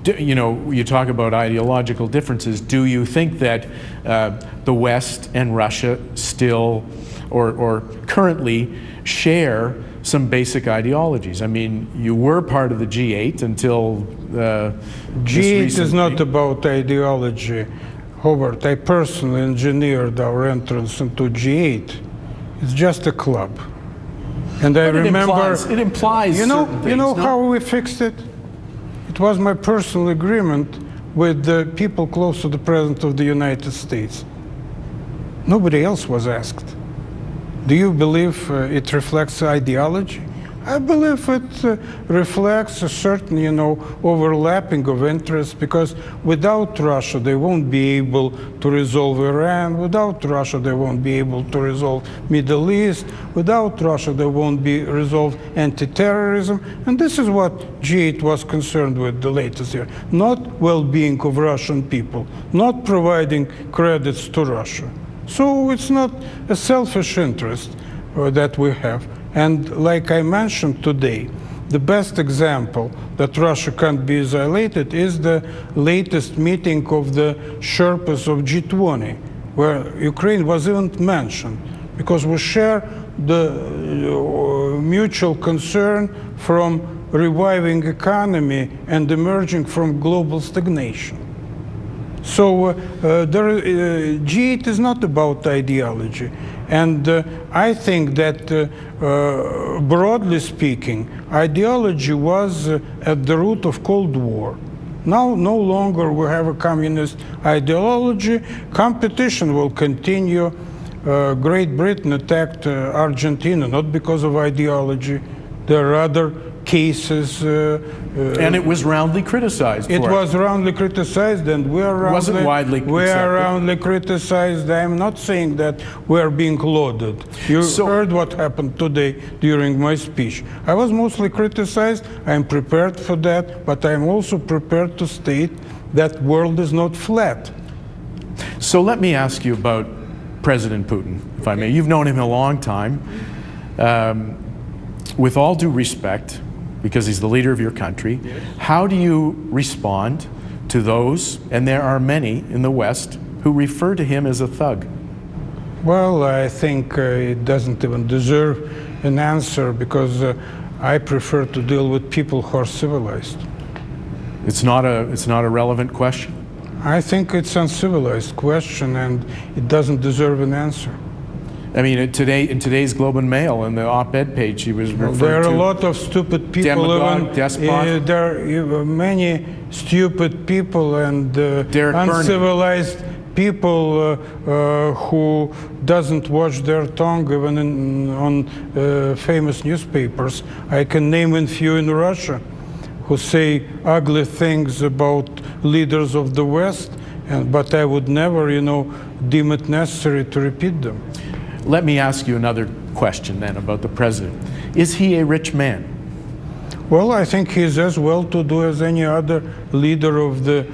You know, you talk about ideological differences. Do you think that the West and Russia still, or currently, share some basic ideologies? I mean, you were part of the G8 until G8 is not about ideology. Howard, I personally engineered our entrance into G8. It's just a club. And I remember... It implies you know how we fixed it? It was my personal agreement with the people close to the President of the United States. Nobody else was asked. Do you believe it reflects ideology? I believe it reflects a certain, overlapping of interests, because without Russia, they won't be able to resolve Iran. Without Russia, they won't be able to resolve Middle East. Without Russia, they won't be resolved anti-terrorism. And this is what G8 was concerned with the latest year. Not well-being of Russian people, not providing credits to Russia. So it's not a selfish interest that we have. And like I mentioned today, the best example that Russia can't be isolated is the latest meeting of the Sherpas of G20, where Ukraine was even mentioned, because we share the mutual concern from reviving economy and emerging from global stagnation. So G8 is not about ideology. And I think that, broadly speaking, ideology was at the root of Cold War. Now, no longer we have a communist ideology. Competition will continue. Great Britain attacked Argentina, not because of ideology. There are other cases. And it was roundly criticized. It was roundly criticized, and we are roundly criticized. I'm not saying that we are being lauded. You heard what happened today during my speech. I was mostly criticized. I'm prepared for that, but I'm also prepared to state that world is not flat. So let me ask you about President Putin, if I may. You've known him a long time. With all due respect, because he's the leader of your country, how do you respond to those, and there are many in the West, who refer to him as a thug? Well, I think it doesn't even deserve an answer, because I prefer to deal with people who are civilized. It's not a relevant question? I think it's an uncivilized question, and it doesn't deserve an answer. I mean, in today's Globe and Mail, in the op-ed page, he was referred to... There are a lot of stupid people. Demagogue, despot. There are many stupid people and uncivilized people who doesn't watch their tongue even on famous newspapers. I can name a few in Russia who say ugly things about leaders of the West, but I would never, deem it necessary to repeat them. Let me ask you another question then about the president. Is he a rich man? Well, I think he's as well-to-do as any other leader of the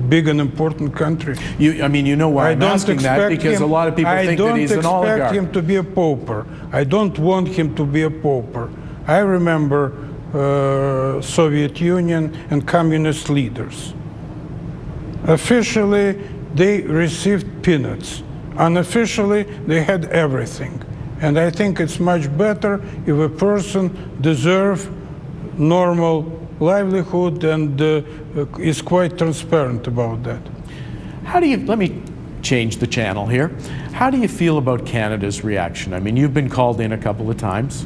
big and important country. I mean, you know why I'm asking that, because a lot of people think that he's an oligarch. I don't expect him to be a pauper. I don't want him to be a pauper. I remember Soviet Union and communist leaders. Officially, they received peanuts. Unofficially, they had everything. And I think it's much better if a person deserves normal livelihood and is quite transparent about that. Let me change the channel here. How do you feel about Canada's reaction? I mean, you've been called in a couple of times.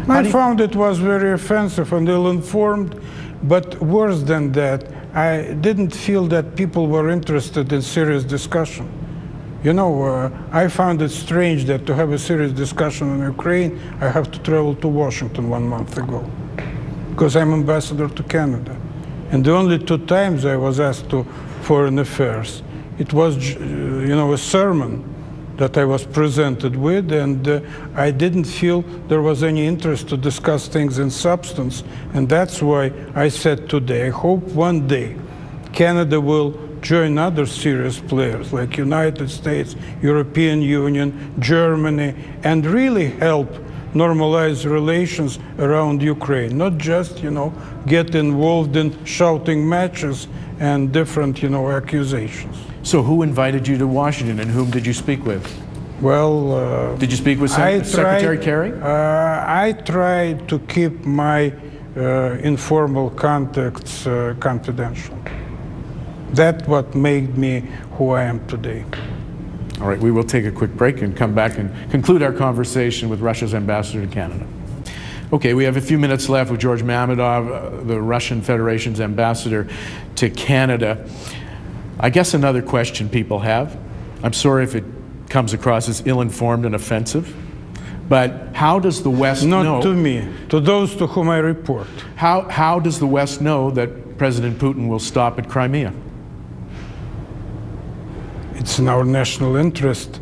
I found it was very offensive and ill-informed, but worse than that, I didn't feel that people were interested in serious discussion. I found it strange that to have a serious discussion on Ukraine, I have to travel to Washington 1 month ago, because I'm ambassador to Canada. And the only 2 times I was asked to Foreign Affairs, it was, a sermon that I was presented with, and I didn't feel there was any interest to discuss things in substance. And that's why I said today, I hope one day Canada will join other serious players like United States, European Union, Germany, and really help normalize relations around Ukraine, not just, get involved in shouting matches and different, accusations. So who invited you to Washington, and whom did you speak with? Well, did you speak with Secretary Kerry? I try to keep my informal contacts confidential. That's what made me who I am today. All right, we will take a quick break and come back and conclude our conversation with Russia's ambassador to Canada. Okay, we have a few minutes left with George Mammadov, the Russian Federation's ambassador to Canada. I guess another question people have, I'm sorry if it comes across as ill-informed and offensive, but how does the West know? Not to me, to those to whom I report. How does the West know that President Putin will stop at Crimea? It's in our national interest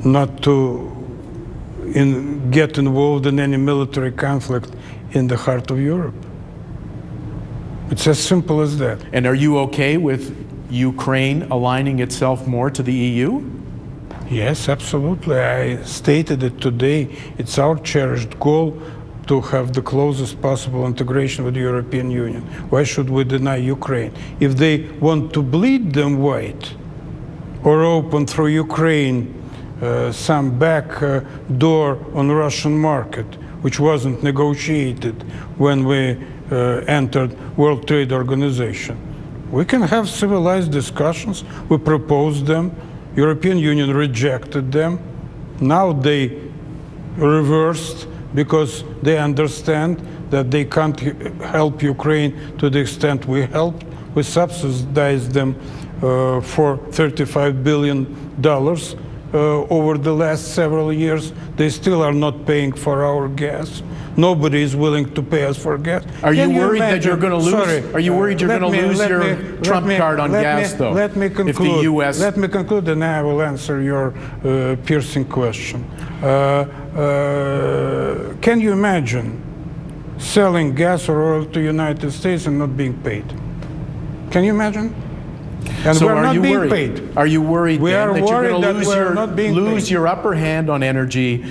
not to get involved in any military conflict in the heart of Europe. It's as simple as that. And are you okay with Ukraine aligning itself more to the EU? Yes, absolutely. I stated it today. It's our cherished goal to have the closest possible integration with the European Union. Why should we deny Ukraine? If they want to bleed them white or open through Ukraine some back door on the Russian market, which wasn't negotiated when we entered World Trade Organization, we can have civilized discussions. We proposed them. European Union rejected them. Now they reversed because they understand that they can't help Ukraine to the extent we helped. We subsidized them for $35 billion over the last several years. They still are not paying for our gas. Nobody is willing to pay us for gas. Are you worried that you're going to lose? Are you worried you're going to lose your trump card on gas, though? Let me conclude. If the U.S. Let me conclude, and I will answer your piercing question. Can you imagine selling gas or oil to the United States and not being paid? Can you imagine? And So we're are not you being worried? paid. Are you worried We then are that you're worried going that to we are not being lose paid. your upper hand on energy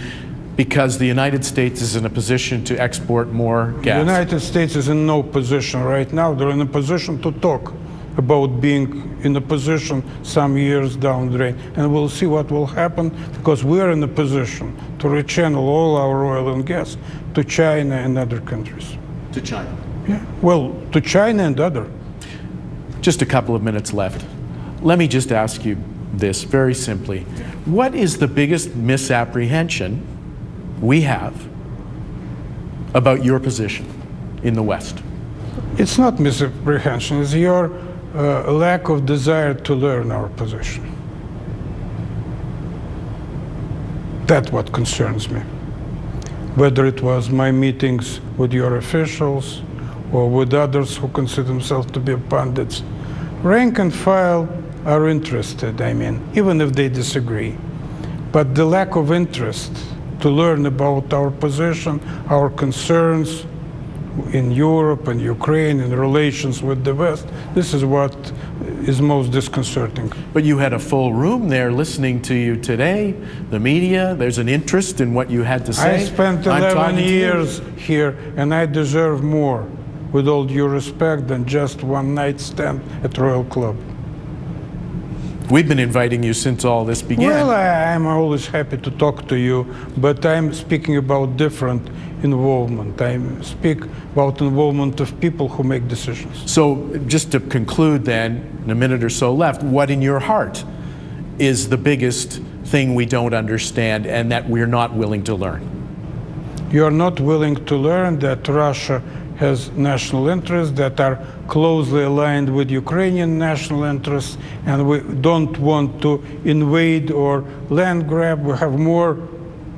because the United States is in a position to export more gas? The United States is in no position right now. They're in a position to talk about being in a position some years down the road. And we'll see what will happen, because we are in a position to rechannel all our oil and gas to China and other countries. To China. Yeah, well, to China and other. Just a couple of minutes left. Let me just ask you this very simply. What is the biggest misapprehension we have about your position in the West? It's not misapprehension, it's your lack of desire to learn our position. That's what concerns me. Whether it was my meetings with your officials or with others who consider themselves to be pundits, rank and file are interested, even if they disagree. But the lack of interest to learn about our position, our concerns in Europe and Ukraine, in relations with the West, this is what is most disconcerting. But you had a full room there listening to you today, the media, there's an interest in what you had to say. I spent 11 years here, and I deserve more, with all due respect, than just one night stand at Royal Club. We've been inviting you since all this began. Well, I'm always happy to talk to you, but I'm speaking about different involvement. I speak about involvement of people who make decisions. So just to conclude then, in a minute or so left, what in your heart is the biggest thing we don't understand and that we're not willing to learn? You're not willing to learn that Russia has national interests that are closely aligned with Ukrainian national interests, and we don't want to invade or land grab. We have more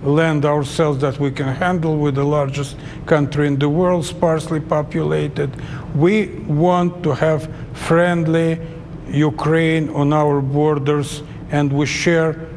land ourselves that we can handle with the largest country in the world, sparsely populated. We want to have friendly Ukraine on our borders, and we share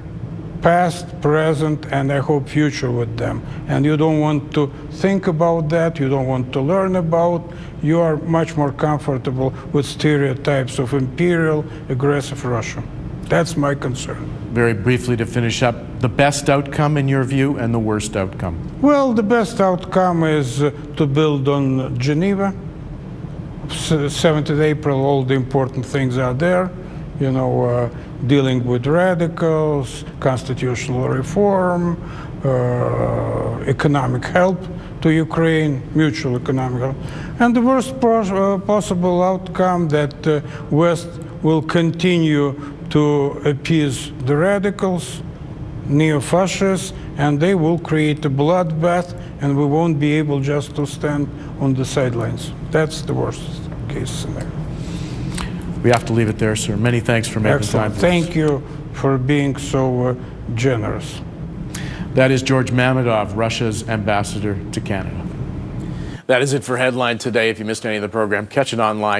past, present, and I hope future with them. And you don't want to think about that, you don't want to learn about, you are much more comfortable with stereotypes of imperial, aggressive Russia. That's my concern. Very briefly to finish up, the best outcome in your view and the worst outcome? Well, the best outcome is to build on Geneva. 7th April, all the important things are there. You know, dealing with radicals, constitutional reform, economic help to Ukraine, mutual economic help. And the worst possible outcome that West will continue to appease the radicals, neo-fascists, and they will create a bloodbath, and we won't be able just to stand on the sidelines. That's the worst case scenario. We have to leave it there, sir. Many thanks for making time for us. Thank you for being so generous. That is George Mammadov, Russia's ambassador to Canada. That is it for Headline today. If you missed any of the program, catch it online.